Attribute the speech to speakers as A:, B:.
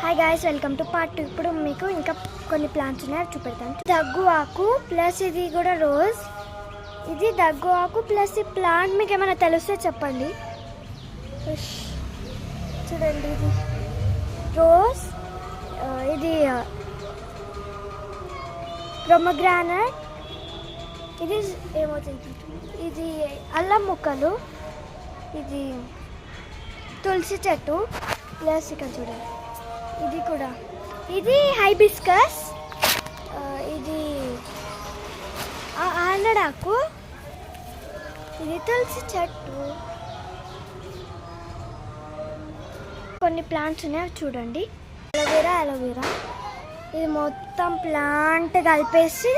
A: Hi guys, welcome to part 2. ఇప్పుడు మీకు ఇంకా కొన్ని ప్లాంట్స్ ఉన్నాయి, చూపెడతాను. దగ్గు ఆకు ప్లస్ ఇది కూడా రోజ్. ఇది దగ్గు ఆకు ప్లస్ ఈ ప్లాంట్ మీకు ఏమైనా తెలిస్తే చెప్పండి. చూడండి, ఇది రోజ్, ఇది ప్రొమోగ్రానైట్, ఇది ఏమవుతుంది, ఇది అల్లం ముక్కలు, ఇది తులసి చెట్టు ప్లస్ ఇక్కడ చూడండి ఇది కూడా, ఇది హైబిస్కస్, ఇది ఆనడాకు, ఇది తులసి చెట్టు. కొన్ని ప్లాంట్స్ ఉన్నాయి చూడండి. అలోవెరా ఇది మొత్తం ప్లాంట్ కలిపేసి